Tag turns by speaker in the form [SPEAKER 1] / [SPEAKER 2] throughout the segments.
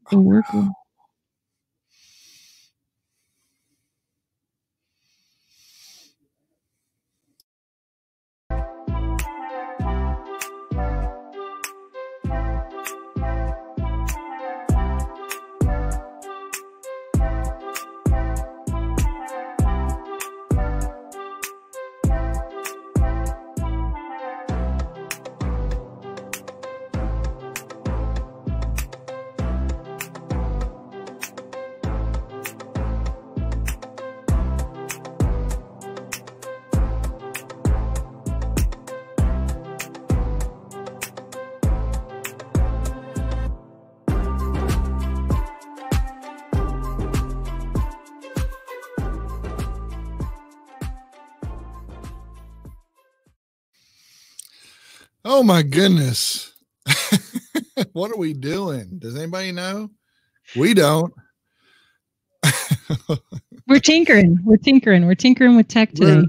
[SPEAKER 1] the worker.
[SPEAKER 2] Oh my goodness. What are we doing? Does anybody know? We don't.
[SPEAKER 1] We're tinkering. We're tinkering. We're tinkering with tech today.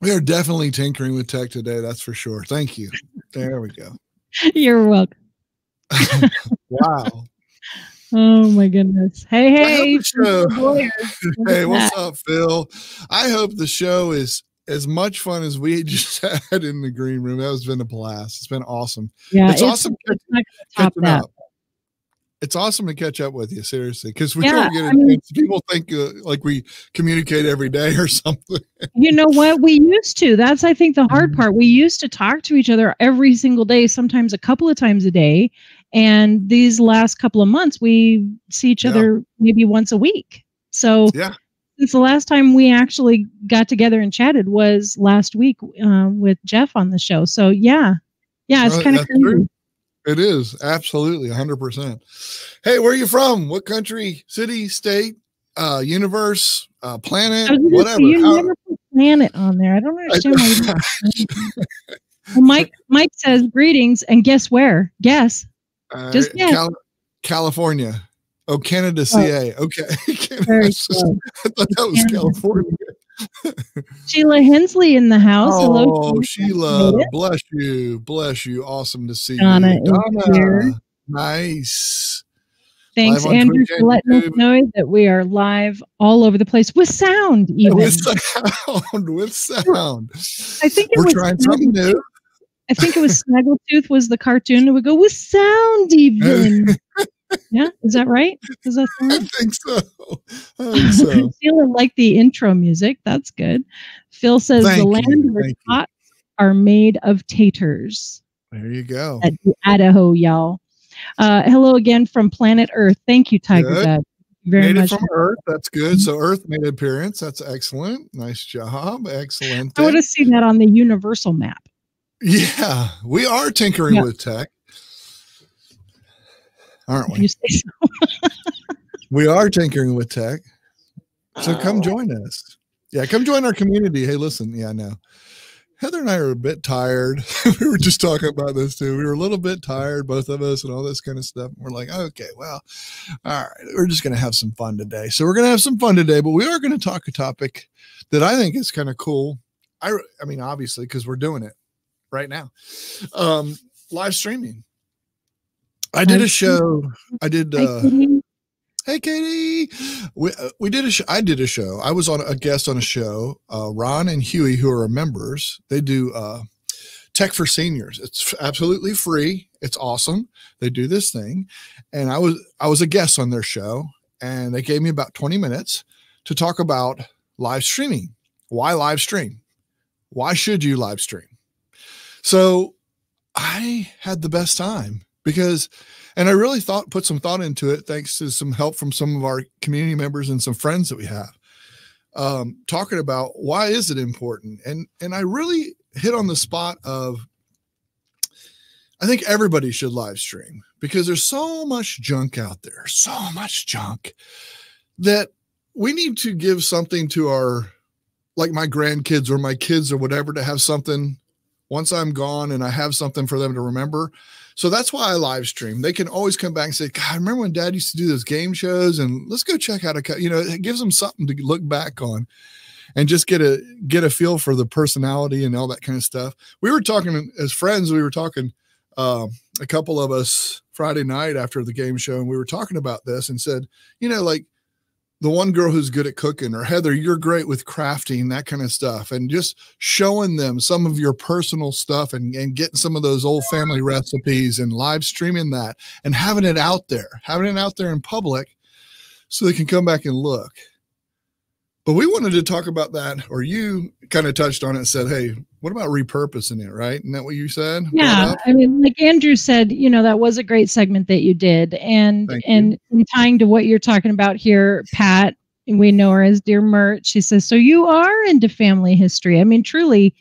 [SPEAKER 2] We are definitely tinkering with tech today. That's for sure. Thank you. There we go.
[SPEAKER 1] You're welcome.
[SPEAKER 2] Wow.
[SPEAKER 1] Oh my goodness. Hey, hey.
[SPEAKER 2] Hey, what's up, Phil? I hope the show is as much fun as we just had in the green room. That has been a blast. It's been awesome.
[SPEAKER 1] Yeah,
[SPEAKER 2] it's awesome catching up. It's awesome to catch up with you, seriously, because we don't get a chance. People think like we communicate every day or something.
[SPEAKER 1] You know what? We used to. That's, I think, the hard part. We used to talk to each other every single day, sometimes a couple of times a day. And these last couple of months, we see each other maybe once a week. So since the last time we actually got together and chatted was last week with Jeff on the show. So it's kind of crazy.
[SPEAKER 2] True. It is absolutely 100%. Hey, where are you from? What country, city, state, universe, planet, whatever?
[SPEAKER 1] You never put planet on there. I don't understand why. Well, Mike says greetings, and guess where? Guess. Just guess.
[SPEAKER 2] California. Oh, Canada, CA. Okay. I thought that was California.
[SPEAKER 1] Sheila Hensley in the house.
[SPEAKER 2] Oh, hello, Sheila. Bless you. Awesome to see you. Donna. Nice.
[SPEAKER 1] Thanks, Andrew, for letting us know that we are live all over the place with sound, even.
[SPEAKER 2] With sound.
[SPEAKER 1] I think
[SPEAKER 2] we're trying something new.
[SPEAKER 1] I think it was Snaggletooth was the cartoon that would go with sound, even. Yeah, is that right? Is that
[SPEAKER 2] I think so.
[SPEAKER 1] Feeling like the intro music. That's good. Phil says the land where tots are made of taters.
[SPEAKER 2] There you go.
[SPEAKER 1] At Idaho, y'all. Hello again from planet Earth. Thank you, Tiger God. Very much
[SPEAKER 2] from Earth. That's good. So Earth made an appearance. That's excellent. Nice job. Excellent.
[SPEAKER 1] I would have seen that on the universal map.
[SPEAKER 2] Yeah, we are tinkering with tech. Aren't we?
[SPEAKER 1] You say so.
[SPEAKER 2] We are tinkering with tech. So come join us. Yeah, come join our community. Hey, listen. Yeah, no. Heather and I are a bit tired. We were just talking about this too. We were a little bit tired, both of us, and all this kind of stuff. We're like, okay, well, all right. We're just going to have some fun today. So we're going to have some fun today, but we are going to talk a topic that I think is kind of cool. I mean, obviously, because we're doing it right now. Live streaming. I did a show. Hey, Katie. We did a show. I did a show. I was on a guest on a show. Ron and Huey, who are members, they do Tech for Seniors. It's absolutely free. It's awesome. They do this thing, and I was a guest on their show, and they gave me about 20 minutes to talk about live streaming. Why live stream? Why should you live stream? So I had the best time and I really put some thought into it, thanks to some help from some of our community members and some friends that we have, talking about why is it important? And I really hit on the spot of, I think everybody should live stream because there's so much junk out there, so much junk that we need to give something to like my grandkids or my kids or whatever, to have something once I'm gone and I have something for them to remember. So that's why I live stream. They can always come back and say, God, remember when Dad used to do those game shows, and let's go check out it gives them something to look back on and just get a feel for the personality and all that kind of stuff. We were talking as friends, we were talking a couple of us Friday night after the game show, and we were talking about this and said, you know, like the one girl who's good at cooking, or Heather, you're great with crafting, that kind of stuff. And just showing them some of your personal stuff and getting some of those old family recipes and live streaming that and having it out there in public so they can come back and look. But we wanted to talk about that, or you kind of touched on it and said, hey, what about repurposing it, right? Isn't that what you said?
[SPEAKER 1] Yeah. I mean, like Andrew said, you know, that was a great segment that you did. And in tying to what you're talking about here, Pat, and we know her as Dear Mert, she says, so you are into family history. I mean, truly,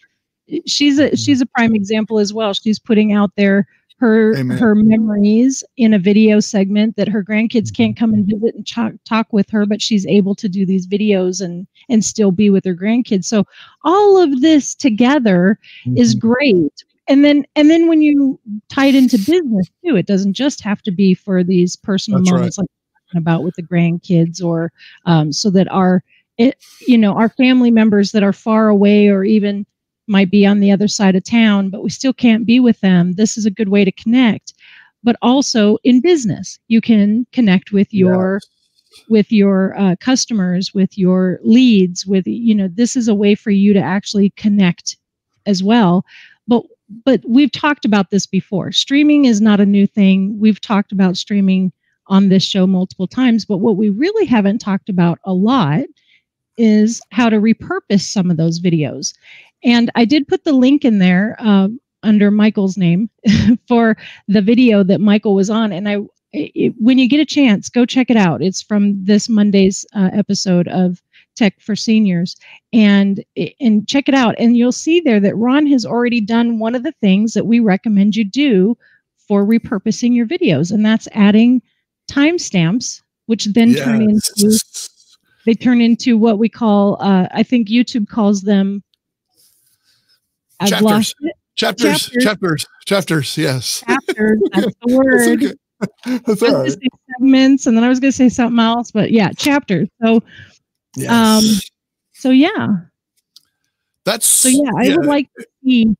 [SPEAKER 1] she's a prime example as well. She's putting out there her memories in a video segment that her grandkids can't come and visit and talk with her, but she's able to do these videos and still be with her grandkids. So all of this together is great. And then when you tie it into business too, it doesn't just have to be for these personal moments like we're talking about with the grandkids, or so that our family members that are far away or even might be on the other side of town, but we still can't be with them. This is a good way to connect. But also in business, you can connect with your customers, with your leads, with, you know, this is a way for you to actually connect as well. But we've talked about this before. Streaming is not a new thing. We've talked about streaming on this show multiple times, but what we really haven't talked about a lot is how to repurpose some of those videos. And I did put the link in there under Michael's name for the video that Michael was on. And when you get a chance, go check it out. It's from this Monday's episode of Tech for Seniors, and check it out. And you'll see there that Ron has already done one of the things that we recommend you do for repurposing your videos, and that's adding timestamps, which then turn into what we call, I think YouTube calls them.
[SPEAKER 2] Chapters. Yes.
[SPEAKER 1] Chapters. That's the
[SPEAKER 2] That's
[SPEAKER 1] word.
[SPEAKER 2] okay. That's
[SPEAKER 1] I
[SPEAKER 2] all
[SPEAKER 1] was
[SPEAKER 2] right.
[SPEAKER 1] going to say segments, and then I was going to say something else, but yeah, chapters. So,
[SPEAKER 2] Yes.
[SPEAKER 1] I would like to see.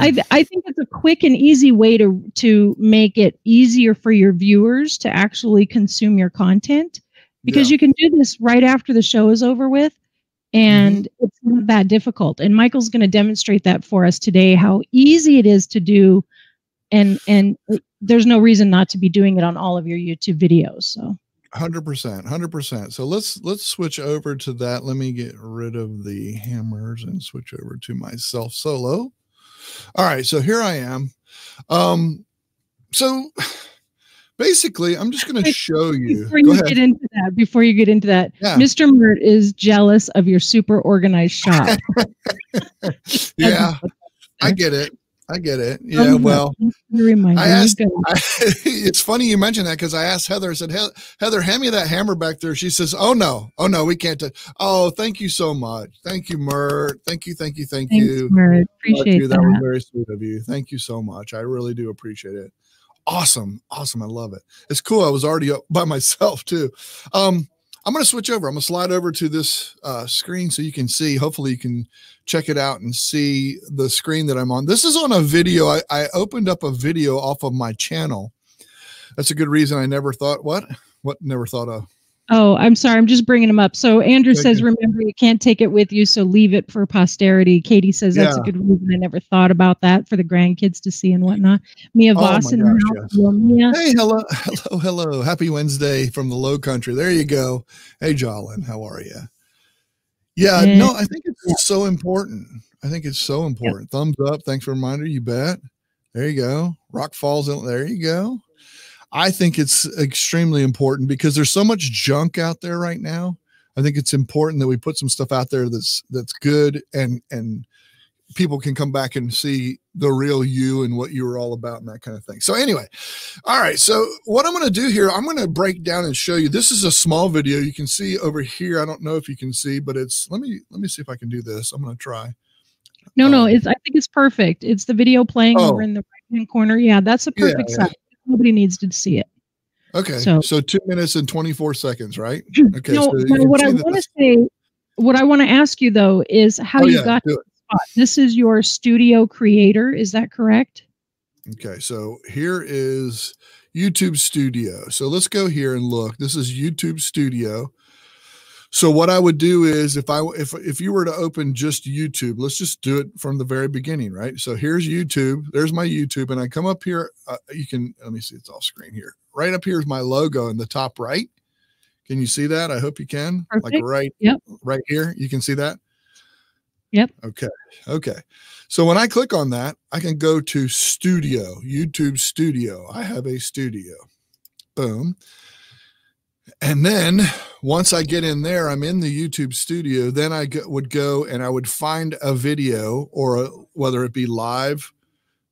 [SPEAKER 1] I think it's a quick and easy way to make it easier for your viewers to actually consume your content, because you can do this right after the show is over with. And it's not that difficult. And Michael's going to demonstrate that for us today, how easy it is to do. And there's no reason not to be doing it on all of your YouTube videos. So
[SPEAKER 2] 100%. So let's switch over to that. Let me get rid of the hammers and switch over to myself solo. All right. So here I am. So basically, I'm just going to show you.
[SPEAKER 1] Before you get into that, Mr. Mert is jealous of your super organized shop.
[SPEAKER 2] Yeah, I get it. Yeah, well, it's funny you mentioned that, because I asked Heather, I said, Heather, hand me that hammer back there. She says, oh no, we can't. Oh, thank you so much. Thank you, Mert. Thank you. Thanks,
[SPEAKER 1] Mert. Appreciate that.
[SPEAKER 2] That was very sweet of you. Thank you so much. I really do appreciate it. Awesome. I love it. It's cool. I was already up by myself too. I'm going to switch over. I'm going to slide over to this screen so you can see. Hopefully you can check it out and see the screen that I'm on. This is on a video. I opened up a video off of my channel. That's a good reason. I never thought, what never thought of.
[SPEAKER 1] Oh, I'm sorry. I'm just bringing them up. So Andrew says, remember, you can't take it with you, so leave it for posterity. Katie says, that's a good reason. I never thought about that, for the grandkids to see and whatnot. Mia Voss in the house. Hello, Mia.
[SPEAKER 2] Hey, hello. Happy Wednesday from the Low Country. There you go. Hey, Jolyn, how are you? Yeah, no, I think it's so important. Thumbs up. Thanks for the reminder. You bet. There you go. Rock Falls. There you go. I think it's extremely important, because there's so much junk out there right now. I think it's important that we put some stuff out there that's good, and people can come back and see the real you and what you were all about and that kind of thing. So anyway, all right. So what I'm going to do here, I'm going to break down and show you. This is a small video. You can see over here. I don't know if you can see, but it's, let me see if I can do this. I'm going to try.
[SPEAKER 1] No, I think it's perfect. It's the video playing over in the right-hand corner. Yeah, that's a perfect size. Nobody needs to see it.
[SPEAKER 2] Okay. So 2 minutes and 24 seconds, right? Okay.
[SPEAKER 1] No,
[SPEAKER 2] so
[SPEAKER 1] what I want to say, what I want to ask you though, is how you got to the spot. This is your studio creator. Is that correct?
[SPEAKER 2] Okay, so here is YouTube Studio. So let's go here and look. This is YouTube Studio. So what I would do is if you were to open just YouTube, let's just do it from the very beginning, right? So here's YouTube. There's my YouTube, and I come up here. You can, let me see, it's off screen here. Right up here is my logo in the top right. Can you see that? I hope you can.
[SPEAKER 1] Perfect.
[SPEAKER 2] Like right here. You can see that?
[SPEAKER 1] Yep.
[SPEAKER 2] Okay. Okay. So when I click on that, I can go to Studio, YouTube Studio. I have a studio. Boom. And then once I get in there, I'm in the YouTube Studio. Then I would go and I would find a video, or whether it be live.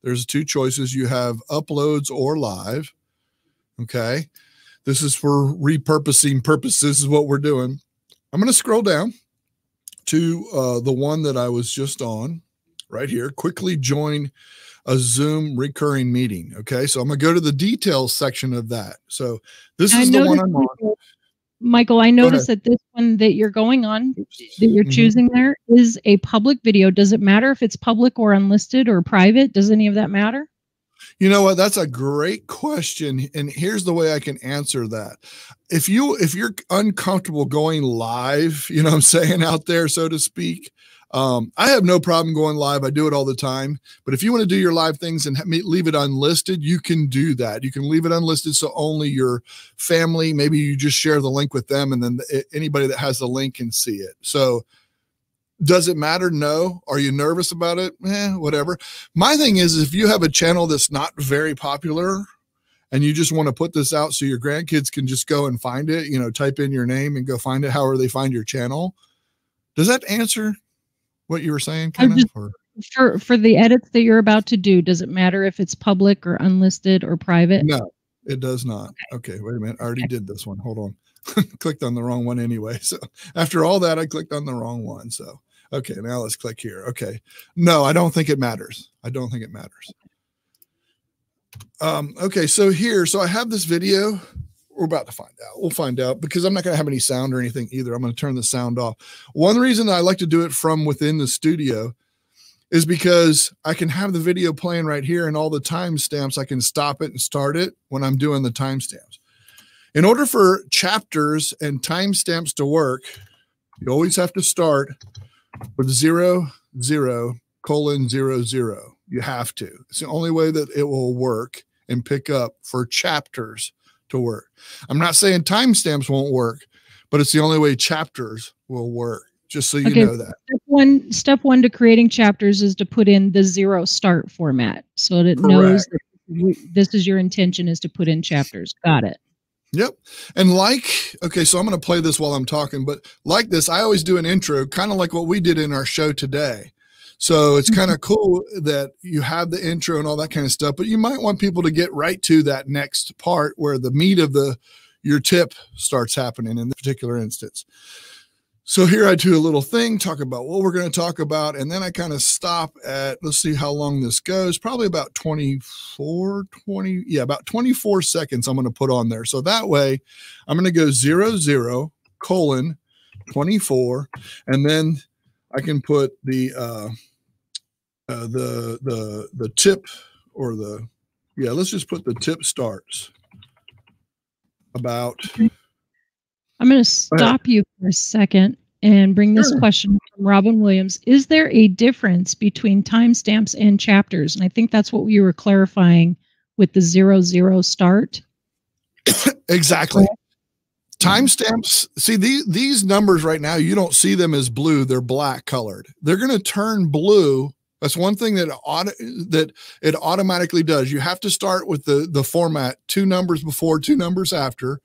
[SPEAKER 2] There's two choices. You have uploads or live. Okay. This is for repurposing purposes. This is what we're doing. I'm going to scroll down to the one that I was just on right here. Quickly join a Zoom recurring meeting. Okay. So I'm going to go to the details section of that. So this is the one I'm on.
[SPEAKER 1] Michael, I noticed that this one that you're going on, that you're choosing there, is a public video. Does it matter if it's public or unlisted or private? Does any of that matter?
[SPEAKER 2] You know what? That's a great question. And here's the way I can answer that. If you're uncomfortable going live, you know what I'm saying, out there, so to speak, I have no problem going live. I do it all the time. But if you want to do your live things and leave it unlisted, you can do that. You can leave it unlisted so only your family, maybe you just share the link with them, and then anybody that has the link can see it. So does it matter? No. Are you nervous about it? Whatever. My thing is, if you have a channel that's not very popular and you just want to put this out so your grandkids can just go and find it, you know, type in your name and go find it, however they find your channel. Does that answer what you were saying?
[SPEAKER 1] For the edits that you're about to do, does it matter if it's public or unlisted or private?
[SPEAKER 2] No, it does not. Okay, wait a minute. I already did this one. Hold on. Clicked on the wrong one anyway. So after all that, I clicked on the wrong one. So, okay, now let's click here. Okay. No, I don't think it matters. I don't think it matters. Okay, so I have this video. We're about to find out. We'll find out, because I'm not going to have any sound or anything either. I'm going to turn the sound off. One reason I like to do it from within the studio is because I can have the video playing right here, and all the timestamps, I can stop it and start it when I'm doing the timestamps. In order for chapters and timestamps to work, you always have to start with 00:00:00. You have to. It's the only way that it will work and pick up for chapters to work. I'm not saying timestamps won't work, but it's the only way chapters will work, just so you know that.
[SPEAKER 1] Step one to creating chapters is to put in the 0 start format so that it knows that this is your intention, is to put in chapters. Got it.
[SPEAKER 2] Yep. And okay, so I'm going to play this while I'm talking, but like this, I always do an intro, kind of like what we did in our show today. So it's kind of cool that you have the intro and all that kind of stuff, but you might want people to get right to that next part where the meat of your tip starts happening in this particular instance. So here I do a little thing, talk about what we're going to talk about, and then I kind of stop at, let's see how long this goes, probably about 24 seconds I'm going to put on there. So that way I'm going to go 00:24, and then I can put the tip, or let's just put the tip starts about.
[SPEAKER 1] I'm going to stop you for a second and bring this question from Robin Williams. Is there a difference between timestamps and chapters? And I think that's what you were clarifying with the 00 start.
[SPEAKER 2] Exactly. Timestamps, see these numbers right now, you don't see them as blue, they're black colored. They're going to turn blue. That's one thing that it automatically does. You have to start with the format, 2 numbers before, 2 numbers after,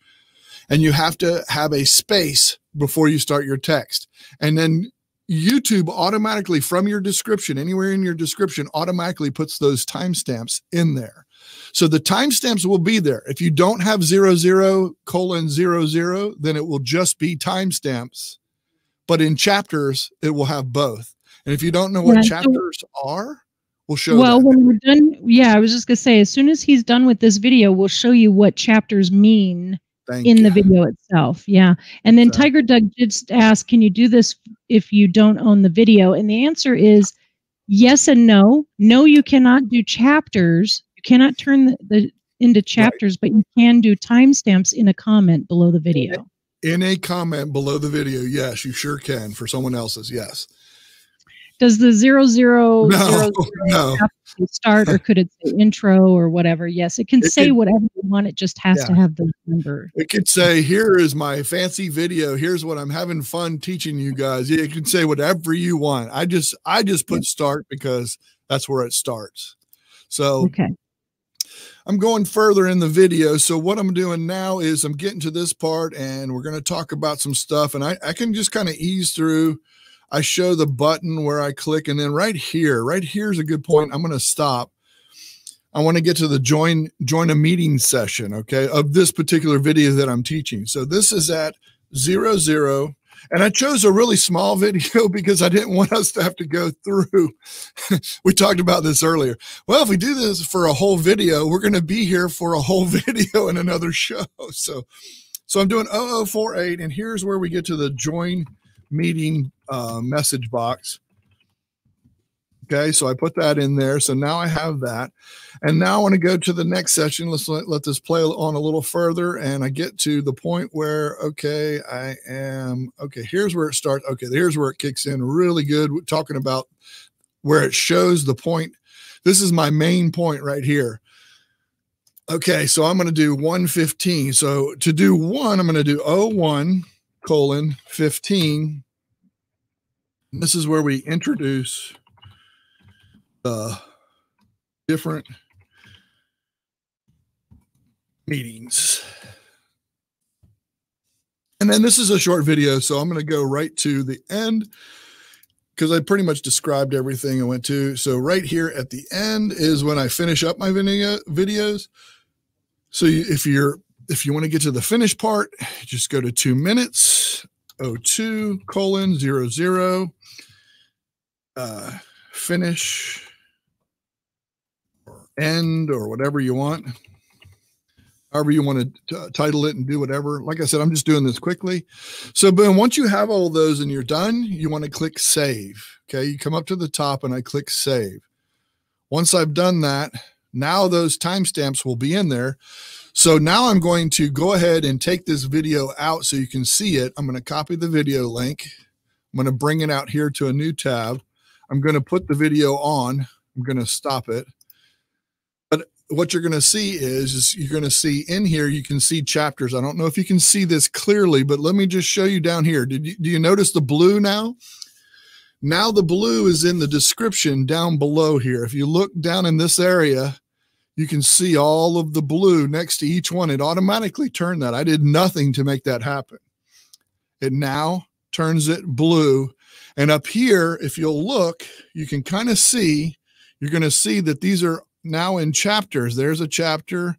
[SPEAKER 2] and you have to have a space before you start your text. And then YouTube automatically, from your description, anywhere in your description, automatically puts those timestamps in there. So the timestamps will be there. If you don't have 00:00, then it will just be timestamps. But in chapters, it will have both. And if you don't know what chapters are, we'll show you. Well,
[SPEAKER 1] when we're done, I was just going to say, as soon as he's done with this video, we'll show you what chapters mean in the video itself. Yeah. And then Tiger Doug did ask, can you do this if you don't own the video? And the answer is yes and no. No, you cannot do chapters You cannot turn the into chapters, but you can do timestamps in a comment below the video.
[SPEAKER 2] In a comment below the video, yes, you sure can for someone else's, yes.
[SPEAKER 1] Does the 0000
[SPEAKER 2] no.
[SPEAKER 1] have to start, or could it say intro or whatever? Yes, it can say whatever you want. It just has to have the number.
[SPEAKER 2] It could say, here is my fancy video. Here's what I'm having fun teaching you guys. Yeah, it can say whatever you want. I just put start because that's where it starts. So I'm going further in the video. So what I'm doing now is I'm getting to this part and we're going to talk about some stuff, and I can just kind of ease through. I show the button where I click, and then right here is a good point. I'm going to stop. I want to get to the join a meeting session, okay, of this particular video that I'm teaching. So this is at 00, and I chose a really small video because I didn't want us to have to go through. We talked about this earlier. Well, if we do this for a whole video, we're going to be here for a whole video in another show. So I'm doing 0048, and here's where we get to the join meeting message box. Okay, so I put that in there. So now I have that. And now I want to go to the next session. Let's let this play on a little further. And I get to the point where, okay, here's where it starts. Okay, here's where it kicks in really good. We're talking about where it shows the point. This is my main point right here. Okay, so I'm going to do 115. So to do one, I'm going to do 01:15. This is where we introduce the different meetings. And then this is a short video, so I'm going to go right to the end because I pretty much described everything I went to. So right here at the end is when I finish up my videos. So if you want to get to the finish part, just go to 2 minutes, 02:00, finish or end or whatever you want, however you want to title it and do whatever. Like I said, I'm just doing this quickly. So boom, once you have all of those and you're done, you want to click save. Okay, you come up to the top and I click save. Once I've done that, now those timestamps will be in there. So now I'm going to go ahead and take this video out so you can see it. I'm going to copy the video link. I'm going to bring it out here to a new tab. I'm going to put the video on. I'm going to stop it. But what you're going to see is you're going to see in here, you can see chapters. I don't know if you can see this clearly, but let me just show you down here. Do you notice the blue now? Now the blue is in the description down below here. If you look down in this area, you can see all of the blue next to each one. It automatically turned that. I did nothing to make that happen. It now turns it blue. And up here, if you'll look, you can kind of see, you're going to see that these are now in chapters. There's a chapter.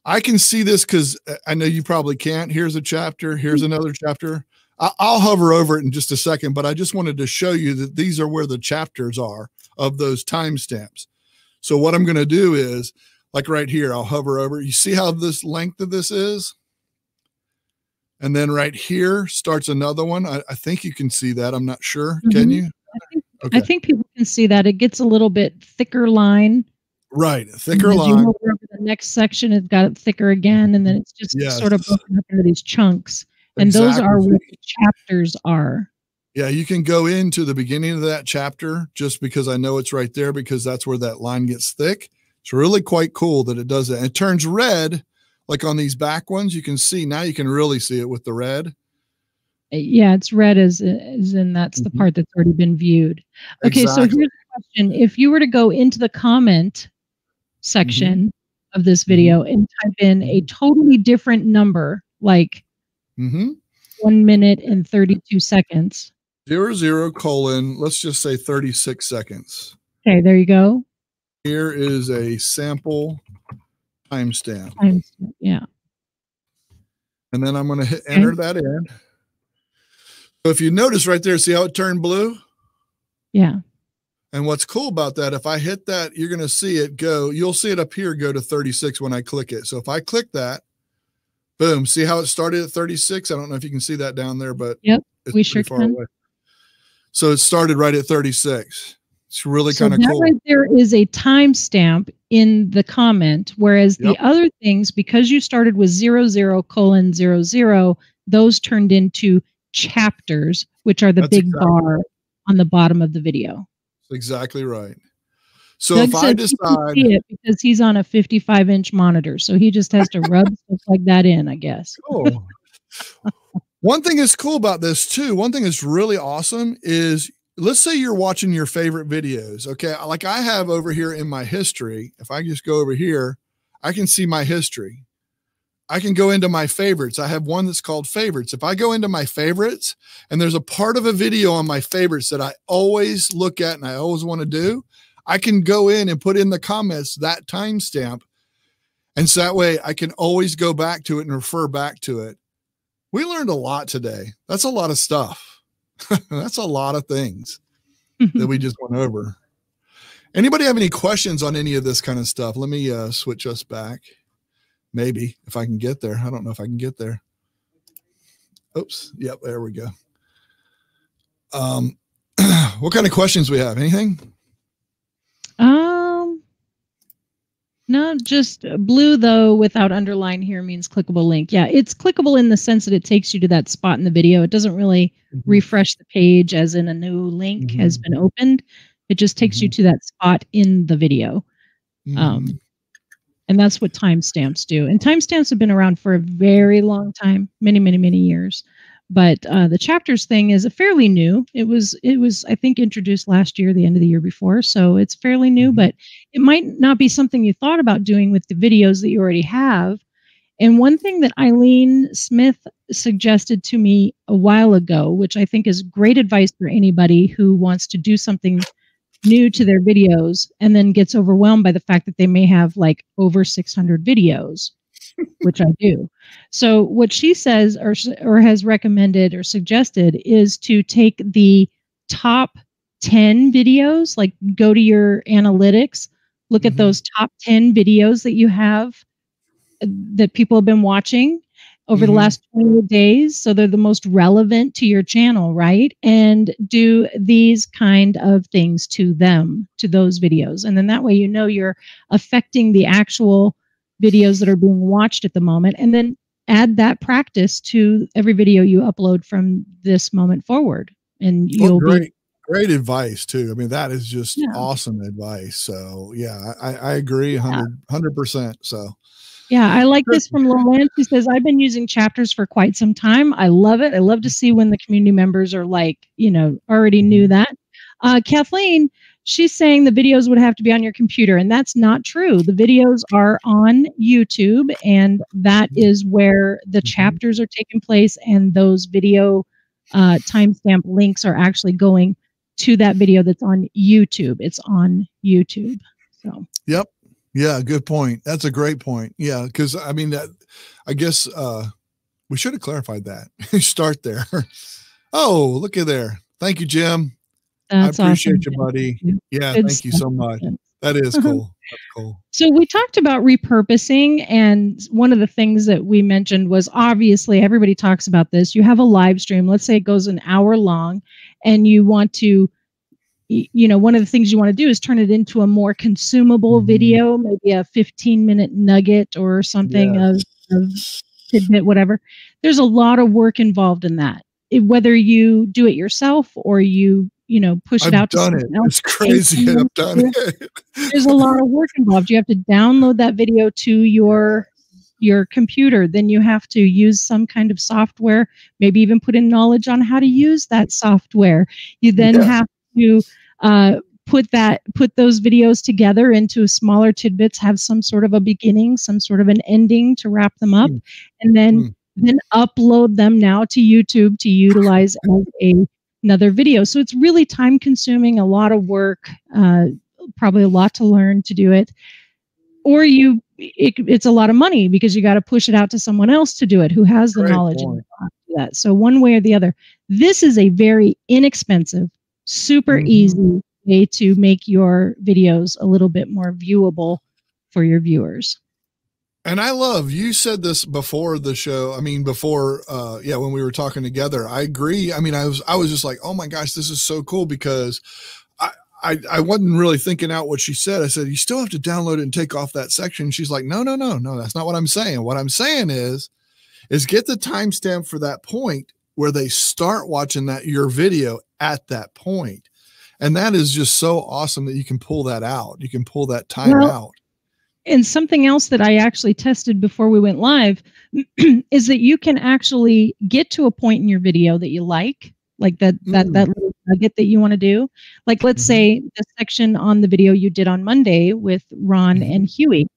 [SPEAKER 2] I can see this because I know you probably can't. Here's a chapter. Here's another chapter. I'll hover over it in just a second, but I just wanted to show you that these are where the chapters are of those timestamps. So what I'm going to do is, like right here, I'll hover over. You see how this length of this is? And then right here starts another one. I think you can see that. I'm not sure. Can you?
[SPEAKER 1] I think people can see that. It gets a little bit thicker line.
[SPEAKER 2] Right. Thicker line.
[SPEAKER 1] You move over to the next section, it's got it thicker again. And then it's just sort of broken up into these chunks. And those are what the chapters are.
[SPEAKER 2] Yeah, you can go into the beginning of that chapter just because I know it's right there because that's where that line gets thick. It's really quite cool that it does that. It turns red. Like on these back ones, you can see now you can really see it with the red.
[SPEAKER 1] Yeah, it's red as in that's the part that's already been viewed. Okay, so here's the question. If you were to go into the comment section of this video and type in a totally different number, like 1 minute and 32 seconds.
[SPEAKER 2] 00:, let's just say 36 seconds.
[SPEAKER 1] Okay, there you go.
[SPEAKER 2] Here is a sample timestamp.
[SPEAKER 1] Yeah.
[SPEAKER 2] And then I'm going to hit enter that in. So if you notice right there, see how it turned blue?
[SPEAKER 1] Yeah.
[SPEAKER 2] And what's cool about that, if I hit that, you're going to see it go. You'll see it up here go to 36 when I click it. So if I click that, boom, see how it started at 36? I don't know if you can see that down there, but
[SPEAKER 1] we sure can.
[SPEAKER 2] Away. So it started right at 36. It's really kind of cool.
[SPEAKER 1] That right there is a timestamp in the comment, whereas the other things, because you started with 00:00, those turned into chapters, which are the big bar on the bottom of the video.
[SPEAKER 2] That's exactly right. So
[SPEAKER 1] Doug
[SPEAKER 2] if I decide,
[SPEAKER 1] see it because he's on a 55-inch monitor, so he just has to rub stuff like that in, I guess.
[SPEAKER 2] Cool. One thing that's cool about this too, one thing that's really awesome is, let's say you're watching your favorite videos. Okay. Like I have over here in my history. If I just go over here, I can see my history. I can go into my favorites. I have one that's called favorites. If I go into my favorites and there's a part of a video on my favorites that I always look at and I always want to do, I can go in and put in the comments that timestamp. And so that way I can always go back to it and refer back to it. We learned a lot today. That's a lot of stuff. That's a lot of things that we just went over. Anybody have any questions on any of this kind of stuff? Let me switch us back. Maybe if I can get there. I don't know if I can get there. Oops. Yep. There we go. What kind of questions we have? Anything?
[SPEAKER 1] No, just blue though without underline here means clickable link. Yeah, it's clickable in the sense that it takes you to that spot in the video. It doesn't really refresh the page as in a new link has been opened. It just takes you to that spot in the video. And that's what timestamps do. And timestamps have been around for a very long time, many, many, many years. But the chapters thing is fairly new. It was, I think, introduced last year, the end of the year before. So it's fairly new, but it might not be something you thought about doing with the videos that you already have. And one thing that Eileen Smith suggested to me a while ago, which I think is great advice for anybody who wants to do something new to their videos and then gets overwhelmed by the fact that they may have like over 600 videos, which I do. So what she says or has recommended or suggested is to take the top 10 videos, like go to your analytics, look at those top 10 videos that you have that people have been watching over the last 28 days. So they're the most relevant to your channel, right? And do these kind of things to them, to those videos. And then that way, you know, you're affecting the actual videos that are being watched at the moment, and then add that practice to every video you upload from this moment forward. And you'll
[SPEAKER 2] great advice too. I mean, that is just awesome advice. So yeah, I agree 100%. So
[SPEAKER 1] yeah, I like this from Lolan. She says, I've been using chapters for quite some time. I love it. I love to see when the community members are like, you know, already knew that. Kathleen, she's saying the videos would have to be on your computer, and that's not true. The videos are on YouTube, and that is where the chapters are taking place, and those video timestamp links are actually going to that video that's on YouTube. It's on YouTube. So
[SPEAKER 2] yep. Yeah, good point. That's a great point. Yeah, because I mean, I guess we should have clarified that. Start there. Oh, look at there. Thank you, Jim.
[SPEAKER 1] That's
[SPEAKER 2] I appreciate
[SPEAKER 1] awesome.
[SPEAKER 2] you, buddy. Yeah,
[SPEAKER 1] Good
[SPEAKER 2] thank you
[SPEAKER 1] stuff.
[SPEAKER 2] so much. That is cool. That's cool.
[SPEAKER 1] So we talked about repurposing, and one of the things that we mentioned was, obviously everybody talks about this. You have a live stream. Let's say it goes an hour long, and you want to, you know, one of the things you want to do is turn it into a more consumable video, maybe a 15-minute nugget or something of tidbit, whatever. There's a lot of work involved in that. Whether you do it yourself or you know, push it out to someone else.
[SPEAKER 2] It's crazy. I've done it.
[SPEAKER 1] There's a lot of work involved. You have to download that video to your computer. Then you have to use some kind of software, maybe even put in knowledge on how to use that software. You then have to put those videos together into smaller tidbits, have some sort of a beginning, some sort of an ending to wrap them up, and then upload them now to YouTube to utilize as another video. So it's really time consuming, a lot of work, probably a lot to learn to do it. Or it's a lot of money because you got to push it out to someone else to do it who has the knowledge and that. So one way or the other, this is a very inexpensive, super easy way to make your videos a little bit more viewable for your viewers.
[SPEAKER 2] And I love, you said this before the show. I mean, before, when we were talking together, I agree. I mean, I was just like, oh my gosh, this is so cool, because I wasn't really thinking out what she said. I said, you still have to download it and take off that section. She's like, no, that's not what I'm saying. What I'm saying is get the timestamp for that point where they start watching your video at that point. And that is just so awesome that you can pull that out. You can pull that time out.
[SPEAKER 1] And something else that I actually tested before we went live is that you can actually get to a point in your video that you like that little nugget that you want to do. Like, let's say the section on the video you did on Monday with Ron and Huey,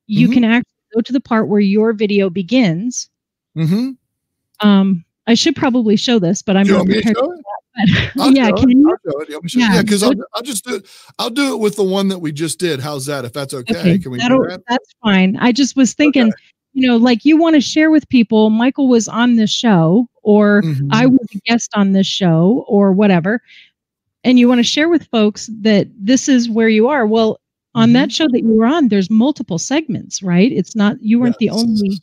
[SPEAKER 1] you can actually go to the part where your video begins. I should probably show this, but I'm not prepared. Yeah, can you?
[SPEAKER 2] Yeah, because I'll just do it. I'll do it with the one that we just did. How's that? If that's okay, can we do that? That's
[SPEAKER 1] fine. I just was thinking, you know, like you want to share with people, Michael was on this show, or I was a guest on this show, or whatever, and you want to share with folks that this is where you are. Well, on that show that you were on, there's multiple segments, right? It's not, you weren't the only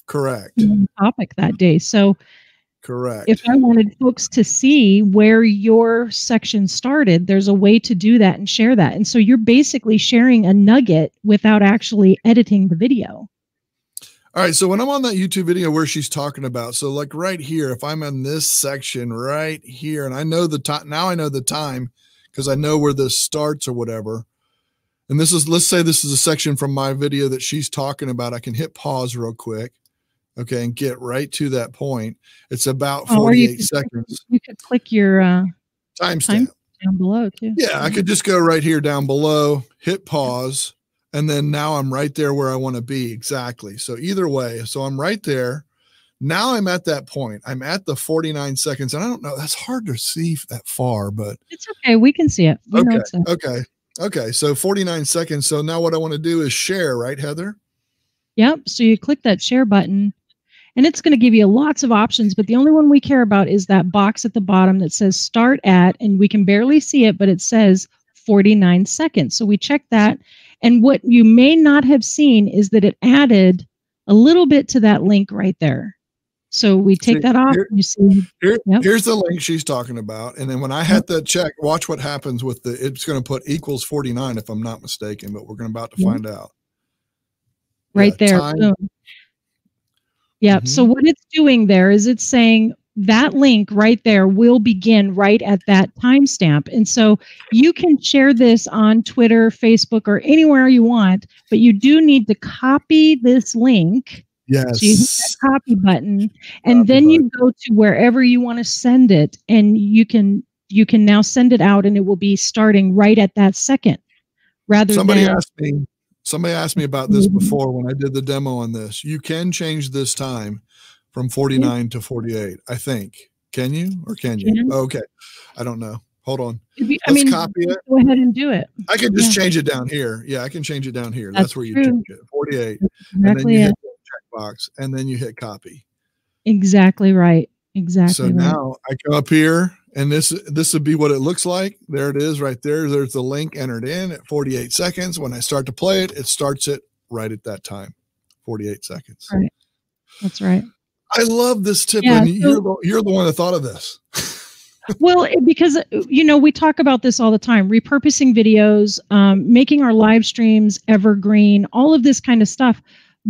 [SPEAKER 1] topic that day. So
[SPEAKER 2] correct.
[SPEAKER 1] If I wanted folks to see where your section started, there's a way to do that and share that. And so you're basically sharing a nugget without actually editing the video.
[SPEAKER 2] All right. So when I'm on that YouTube video where she's talking about, so like right here, if I'm in this section right here, and I know the time, now I know the time because I know where this starts or whatever. And this is, let's say this is a section from my video that she's talking about. I can hit pause real quick. Okay. And get right to that point. It's about 48 seconds.
[SPEAKER 1] You could click your
[SPEAKER 2] timestamp
[SPEAKER 1] down below too.
[SPEAKER 2] Yeah. I could just go right here down below, hit pause. And then now I'm right there where I want to be. Exactly. So either way, so I'm right there. Now I'm at that point. I'm at the 49 seconds. And I don't know, that's hard to see that far, but
[SPEAKER 1] it's okay. We can see it.
[SPEAKER 2] Okay. So 49 seconds. So now what I want to do is share, right, Heather?
[SPEAKER 1] Yep. So you click that share button and it's going to give you lots of options, but the only one we care about is that box at the bottom that says start at, and we can barely see it, but it says 49 seconds. So we check that. And what you may not have seen is that it added a little bit to that link right there. So we take that off. You see,
[SPEAKER 2] here's the link she's talking about. And then when I had that check, watch what happens with it's going to put equals 49 if I'm not mistaken, but we're about to find out.
[SPEAKER 1] Right there. Boom. Yeah. So what it's doing there is it's saying that link right there will begin right at that timestamp. And so you can share this on Twitter, Facebook, or anywhere you want, but you do need to copy this link.
[SPEAKER 2] Yes.
[SPEAKER 1] So you hit that copy button, and then you go to wherever you want to send it, and you can now send it out, and it will be starting right at that second.
[SPEAKER 2] Somebody asked me about this before when I did the demo on this. You can change this time from 49 to 48, I think. Can you? Or can you? Oh, okay. I don't know. Hold on. Let's copy it.
[SPEAKER 1] Go ahead and do it.
[SPEAKER 2] I can just change it down here. Yeah, I can change it down here. That's where you change it. 48.
[SPEAKER 1] Exactly.
[SPEAKER 2] And then you hit the checkbox, and then you hit copy.
[SPEAKER 1] Exactly right. Exactly.
[SPEAKER 2] So now I come up here, and this would be what it looks like. There it is right there. There's the link entered in at 48 seconds. When I start to play it, it starts it right at that time, 48 seconds.
[SPEAKER 1] Right. That's right.
[SPEAKER 2] I love this tip. Yeah, and you're the one that thought of this.
[SPEAKER 1] Well, because, we talk about this all the time, repurposing videos, making our live streams evergreen, all of this kind of stuff.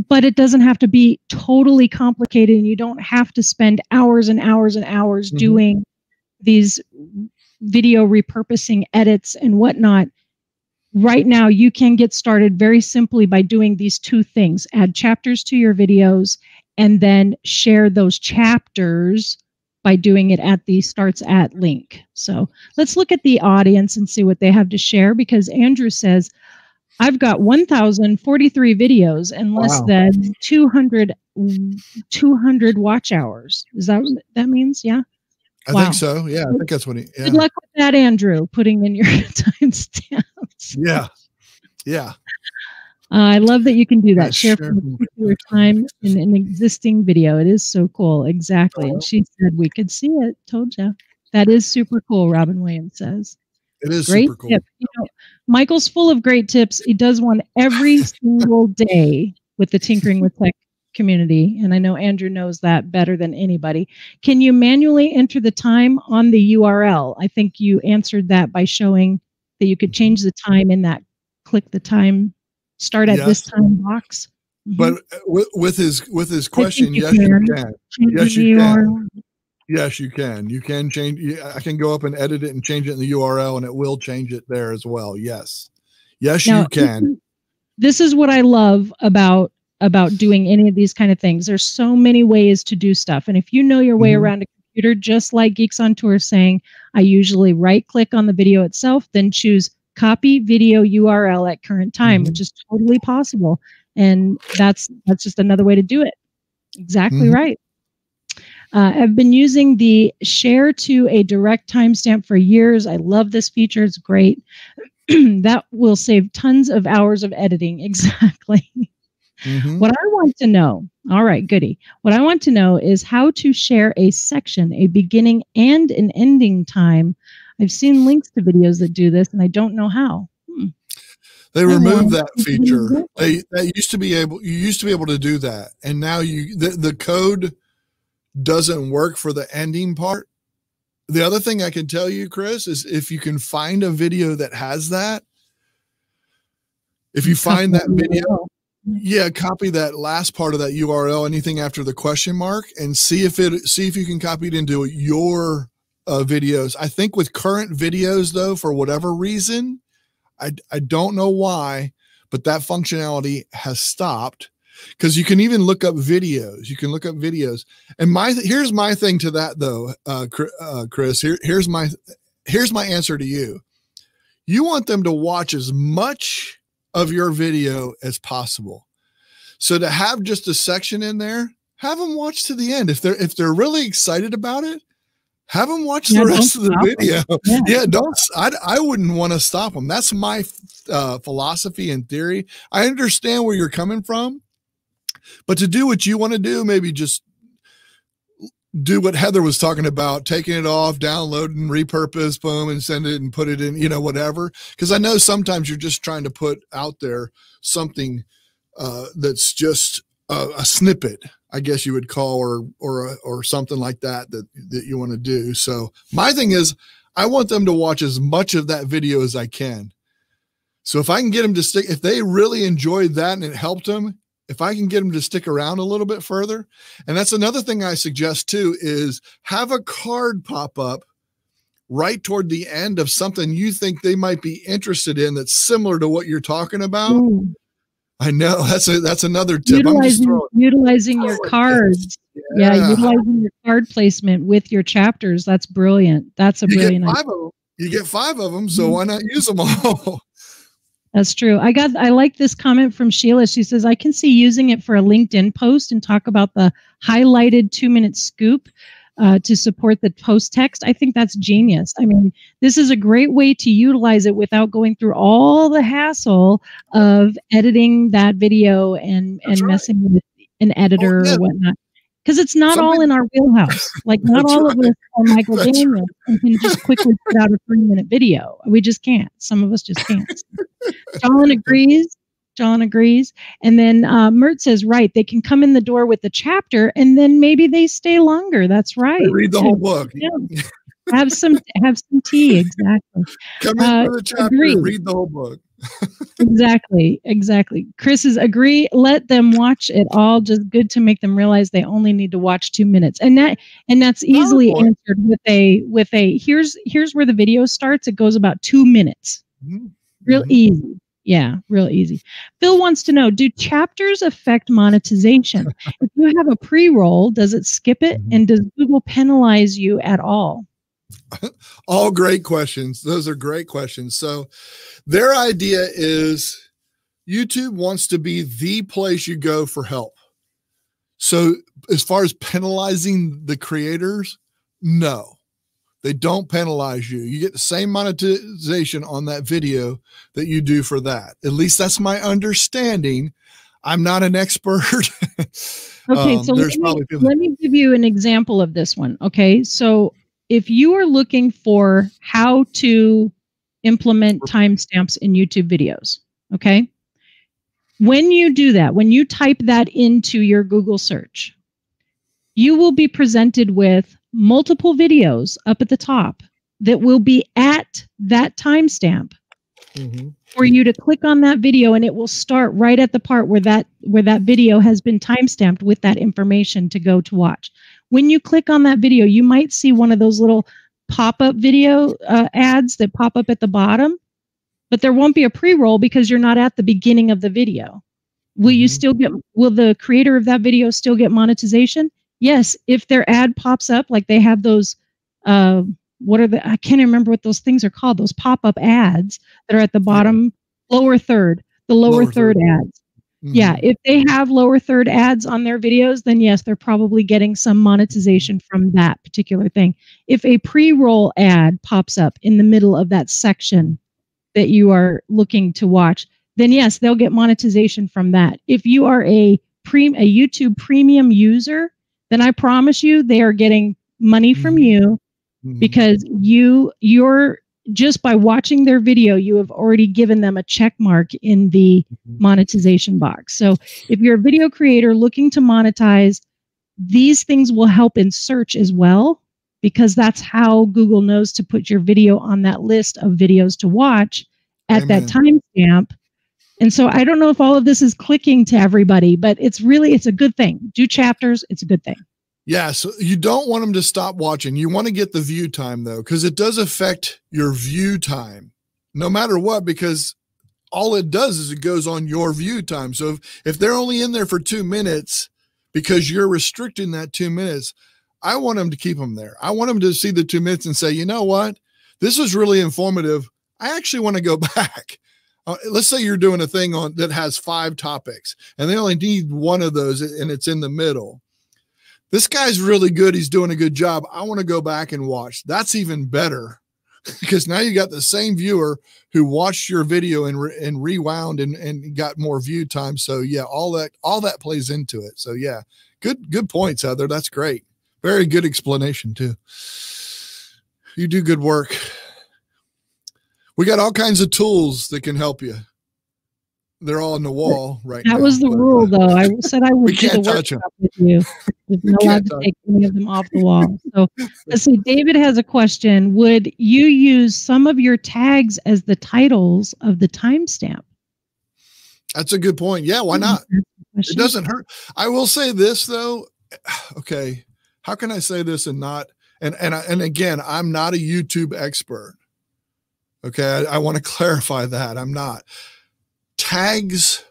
[SPEAKER 1] But it doesn't have to be totally complicated, and you don't have to spend hours and hours and hours doing these video repurposing edits and whatnot. Right now, you can get started very simply by doing these two things: add chapters to your videos, and then share those chapters by doing it at the starts at link. So let's look at the audience and see what they have to share, because Andrew says, I've got 1,043 videos and less than 200 watch hours. Is that what that means? Yeah.
[SPEAKER 2] I think so. Yeah. I think that's what
[SPEAKER 1] Good luck with that, Andrew, putting in your timestamps.
[SPEAKER 2] Yeah. Yeah.
[SPEAKER 1] I love that you can do that. Share from a particular time in an existing video. It is so cool. Exactly. And she said we could see it. Told you. That is super cool, Robin Williams says.
[SPEAKER 2] It is
[SPEAKER 1] great
[SPEAKER 2] super cool.
[SPEAKER 1] Tip. Michael's full of great tips. He does one every single day with the Tinkering with Tech community. And I know Andrew knows that better than anybody. Can you manually enter the time on the URL? I think you answered that by showing that you could change the time in that click the time, start at this time box.
[SPEAKER 2] But with his question, yes, you can. Yes, you can. Yes, you can. You can change. I can go up and edit it and change it in the URL, and it will change it there as well. Yes, yes, now, you can.
[SPEAKER 1] This is what I love about doing any of these kind of things. There's so many ways to do stuff, and if you know your way around a computer, just like Geeks on Tour is saying, I usually right-click on the video itself, then choose copy video URL at current time, which is totally possible, and that's just another way to do it. Exactly right. I've been using the share to a direct timestamp for years. I love this feature. It's great. That will save tons of hours of editing. Exactly. What I want to know, all right, goody. What I want to know is how to share a section, a beginning and an ending time. I've seen links to videos that do this, and I don't know how.
[SPEAKER 2] They removed that feature. You used to be able to do that, and now the code doesn't work for the ending part. The other thing I can tell you, Chris, is if you can find a video that has that, if you find that video, copy that last part of that URL, anything after the question mark, and see if you can copy it into your videos. I think with current videos, though, for whatever reason, I don't know why, but that functionality has stopped. Because you can even look up videos. You can look up videos. And here's my thing to that, though, Chris. Here's my answer to you. You want them to watch as much of your video as possible. So to have just a section in there, have them watch to the end. If they're really excited about it, have them watch the rest of the video. I wouldn't want to stop them. That's my philosophy and theory. I understand where you're coming from. But to do what you want to do, maybe just do what Heather was talking about, taking it off, downloading, repurpose, boom, and send it and put it in, whatever. Because I know sometimes you're just trying to put out there something that's just a snippet, I guess you would call, or something like that you want to do. So my thing is, I want them to watch as much of that video as I can. So if I can get them to stick, if they really enjoyed that and it helped them, if I can get them to stick around a little bit further. And that's another thing I suggest too, is have a card pop up right toward the end of something you think they might be interested in that's similar to what you're talking about. I know that's another tip.
[SPEAKER 1] Utilizing your cards. Utilizing your card placement with your chapters. That's brilliant. That's a brilliant idea.
[SPEAKER 2] You get 5 of them, so why not use them all?
[SPEAKER 1] That's true. I like this comment from Sheila. She says, I can see using it for a LinkedIn post and talk about the highlighted 2-minute scoop to support the post text. I think that's genius. I mean, this is a great way to utilize it without going through all the hassle of editing that video and messing with an editor or whatnot. Because it's not all in our wheelhouse. Like not all of us are Michael Daniels and can just quickly put out a 3-minute video. We just can't. Some of us just can't. John agrees. And then Mert says, right, they can come in the door with the chapter and then maybe they stay longer. That's right.
[SPEAKER 2] They read the whole book.
[SPEAKER 1] Yeah. Have some tea. Exactly.
[SPEAKER 2] Come in for the chapter and read the whole book.
[SPEAKER 1] Exactly. Chris is agree. Let them watch it all. Just good to make them realize they only need to watch 2 minutes, and that's easily answered with a here's where the video starts. It goes about 2 minutes. Real easy. Yeah, real easy. Phil wants to know, do chapters affect monetization? If you have a pre-roll, does it skip it, and does Google penalize you at all?
[SPEAKER 2] All great questions. Those are great questions. So their idea is YouTube wants to be the place you go for help. So as far as penalizing the creators, no, they don't penalize you. You get the same monetization on that video that you do for that. At least that's my understanding. I'm not an expert.
[SPEAKER 1] Okay, so let me give you an example of this one. Okay, so if you are looking for how to implement timestamps in YouTube videos, okay, when you do that, when you type that into your Google search, you will be presented with multiple videos up at the top that will be at that timestamp for you to click on that video, and it will start right at the part where that video has been timestamped with that information to go to watch. When you click on that video, you might see one of those little pop-up video ads that pop up at the bottom, but there won't be a pre-roll because you're not at the beginning of the video. Will you still get, will the creator of that video still get monetization? Yes, if their ad pops up, like they have those, what are the, I can't remember what those things are called, those pop-up ads that are at the bottom, lower third, the lower third ads. Yeah, if they have lower third ads on their videos, then yes, they're probably getting some monetization from that particular thing. If a pre-roll ad pops up in the middle of that section that you are looking to watch, then yes, they'll get monetization from that. If you are a YouTube premium user, then I promise you they are getting money from you because you're just by watching their video, you have already given them a check mark in the monetization box. So if you're a video creator looking to monetize, these things will help in search as well, because that's how Google knows to put your video on that list of videos to watch at that timestamp. And so I don't know if all of this is clicking to everybody, but it's a good thing. Do chapters, it's a good thing.
[SPEAKER 2] Yeah, so you don't want them to stop watching. You want to get the view time, though, because it does affect your view time no matter what, because all it does is it goes on your view time. So if they're only in there for 2 minutes because you're restricting that 2 minutes, I want them to keep them there. I want them to see the 2 minutes and say, you know what? This was really informative. I actually want to go back. Let's say you're doing a thing on that has 5 topics and they only need one of those and it's in the middle. This guy's really good. He's doing a good job. I want to go back and watch. That's even better because now you got the same viewer who watched your video and rewound and got more view time. So yeah, all that plays into it. So yeah, good points, Heather. That's great. Very good explanation too. You do good work. We got all kinds of tools that can help you. They're all on the wall right now.
[SPEAKER 1] That was the rule, though. I said I would do the workshop with you. You're not allowed to take any of them off the wall. So let's see. David has a question. Would you use some of your tags as the titles of the timestamp?
[SPEAKER 2] That's a good point. Yeah, why not? It doesn't hurt. I will say this though. Okay, how can I say this and not? And again, I'm not a YouTube expert. Okay, I want to clarify that I'm not. Tags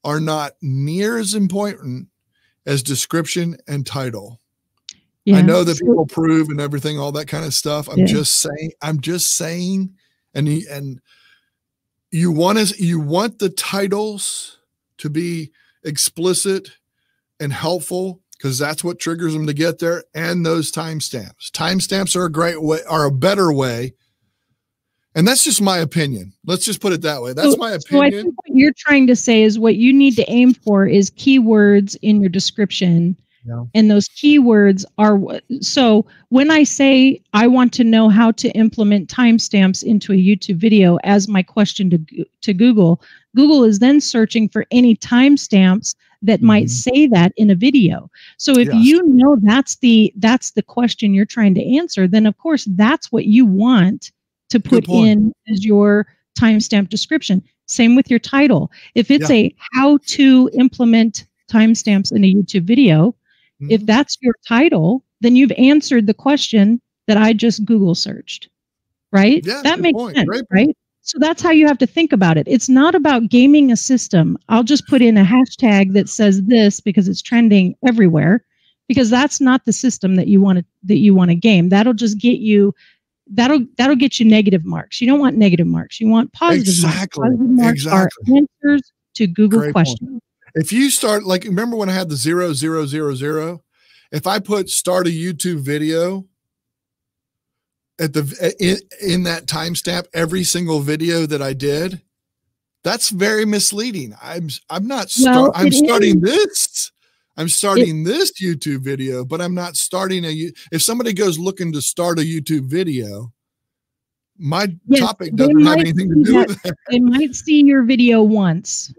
[SPEAKER 2] are not near as important as description and title. Yeah. I know that people prove and everything, all that kind of stuff. I'm just saying, and you want the titles to be explicit and helpful because that's what triggers them to get there. And those timestamps. Timestamps are a great way, are a better way. And that's just my opinion. Let's just put it that way. That's my opinion. So I think
[SPEAKER 1] what you're trying to say is what you need to aim for is keywords in your description. Yeah. And those keywords are, so when I say I want to know how to implement timestamps into a YouTube video as my question to Google, Google is then searching for any timestamps that might say that in a video. So if you know that's the question you're trying to answer, then of course that's what you want to put in as your timestamp description. Same with your title. If it's a how to implement timestamps in a YouTube video, if that's your title, then you've answered the question that I just Google searched, right? Yeah, that makes sense, right? So that's how you have to think about it. It's not about gaming a system. I'll just put in a hashtag that says this because it's trending everywhere, because that's not the system that you want to game. That'll just get you That'll get you negative marks. You don't want negative marks. You want positive marks. Positive marks are answers to Google questions.
[SPEAKER 2] If you start, like, remember when I had the 0000? If I put start a YouTube video at in that timestamp, every single video that I did, that's very misleading. I'm starting this. I'm starting this YouTube video, but I'm not starting if somebody goes looking to start a YouTube video, my topic doesn't have anything to do with that.
[SPEAKER 1] They might see your video once,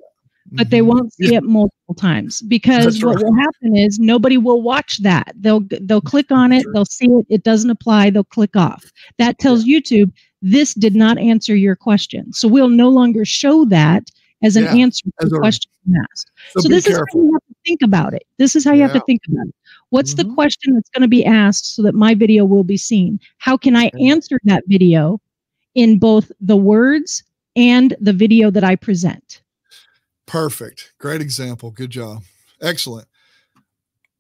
[SPEAKER 1] but they won't see it multiple times, because what will happen is nobody will watch that. They'll click on it. They'll see it. It doesn't apply. They'll click off. That tells YouTube this did not answer your question. So we'll no longer show that as an answer to the question asked. So this is how you have to think about it. This is how you have to think about it. What's the question that's going to be asked so that my video will be seen? How can I answer that video in both the words and the video that I present?
[SPEAKER 2] Perfect. Great example. Good job. Excellent.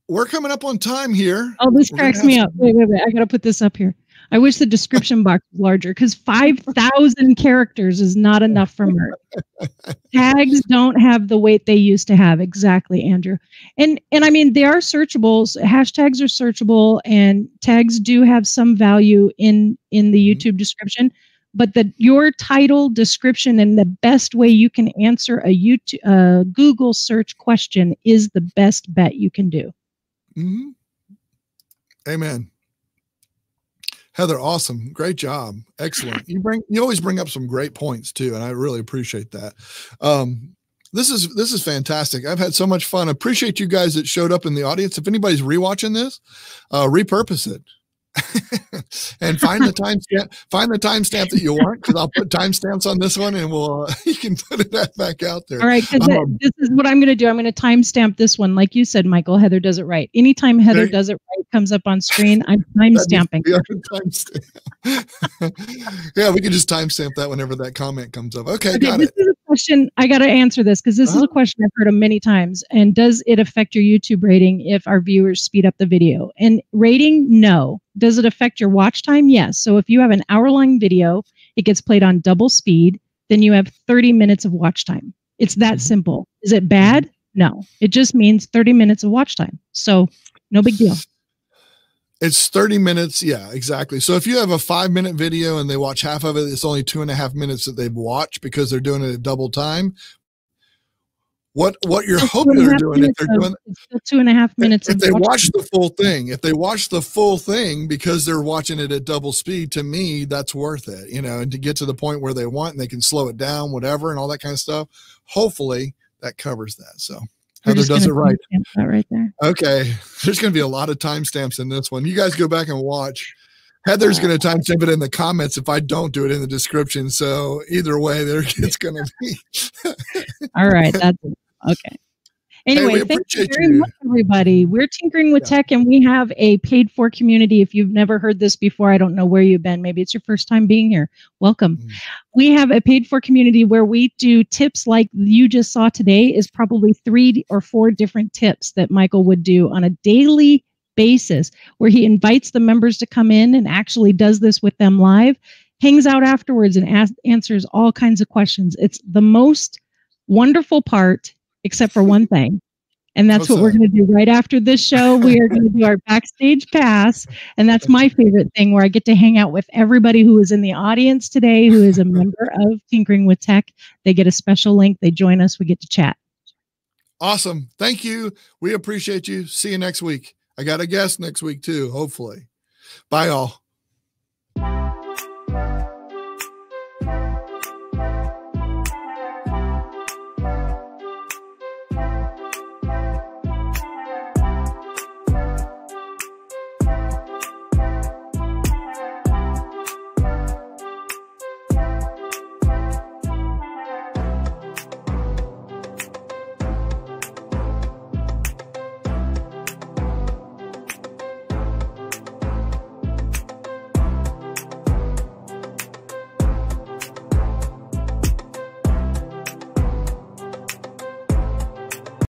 [SPEAKER 2] We're coming up on time here.
[SPEAKER 1] Oh, this cracks me up. Wait. I got to put this up here. I wish the description box was larger because 5,000 characters is not enough for Mert. Tags don't have the weight they used to have. Exactly, Andrew. And I mean, they are searchable. Hashtags are searchable, and tags do have some value in the YouTube description. But your title, description, and the best way you can answer a Google search question is the best bet you can do.
[SPEAKER 2] Amen. Heather, awesome. Great job. Excellent. You always bring up some great points too, and I really appreciate that. This is fantastic. I've had so much fun. I appreciate you guys that showed up in the audience. If anybody's rewatching this, repurpose it. And find the timestamp that you want, because I'll put timestamps on this one, and you can put that back out there.
[SPEAKER 1] All right, because this is what I'm going to do. I'm going to timestamp this one, like you said, Michael. Heather does it right. Anytime Heather does it right, comes up on screen, I'm timestamping.
[SPEAKER 2] Yeah, we can just timestamp that whenever that comment comes up. Okay, got it.
[SPEAKER 1] This is a question. I got to answer this because this is a question I've heard of many times. And does it affect your YouTube rating if our viewers speed up the video? And rating, no. Does it affect your watch time? Yes. So if you have an hour-long video, it gets played on double speed, then you have 30 minutes of watch time. It's that simple. Is it bad? No. It just means 30 minutes of watch time. So no big deal.
[SPEAKER 2] It's 30 minutes. Yeah, exactly. So if you have a 5-minute video and they watch half of it, it's only 2.5 minutes that they've watched because they're doing it at double time. What you're hoping they're doing, if they're doing
[SPEAKER 1] 2.5 minutes,
[SPEAKER 2] if they watch the full thing, because they're watching it at double speed, to me, that's worth it, and to get to the point where they want and they can slow it down, whatever, and all that kind of stuff. Hopefully that covers that. So Heather does it right.
[SPEAKER 1] That right there.
[SPEAKER 2] Okay. There's going to be a lot of timestamps in this one. You guys go back and watch. Heather's going to timestamp it in the comments if I don't do it in the description. So either way, it's going to be.
[SPEAKER 1] All right. That's it. Okay. Anyway, thank you very much, everybody. We're Tinkering with Tech, and we have a paid-for community. If you've never heard this before, I don't know where you've been. Maybe it's your first time being here. Welcome. We have a paid-for community where we do tips like you just saw today is probably 3 or 4 different tips that Michael would do on a daily basis, where he invites the members to come in and actually does this with them live, hangs out afterwards and answers all kinds of questions. It's the most wonderful part, except for one thing. And that's what we're going to do right after this show. We are going to do our backstage pass. And that's my favorite thing, where I get to hang out with everybody who is in the audience today, who is a member of Tinkering with Tech. They get a special link. They join us. We get to chat.
[SPEAKER 2] Awesome. Thank you. We appreciate you. See you next week. I got a guest next week too, hopefully. Bye all.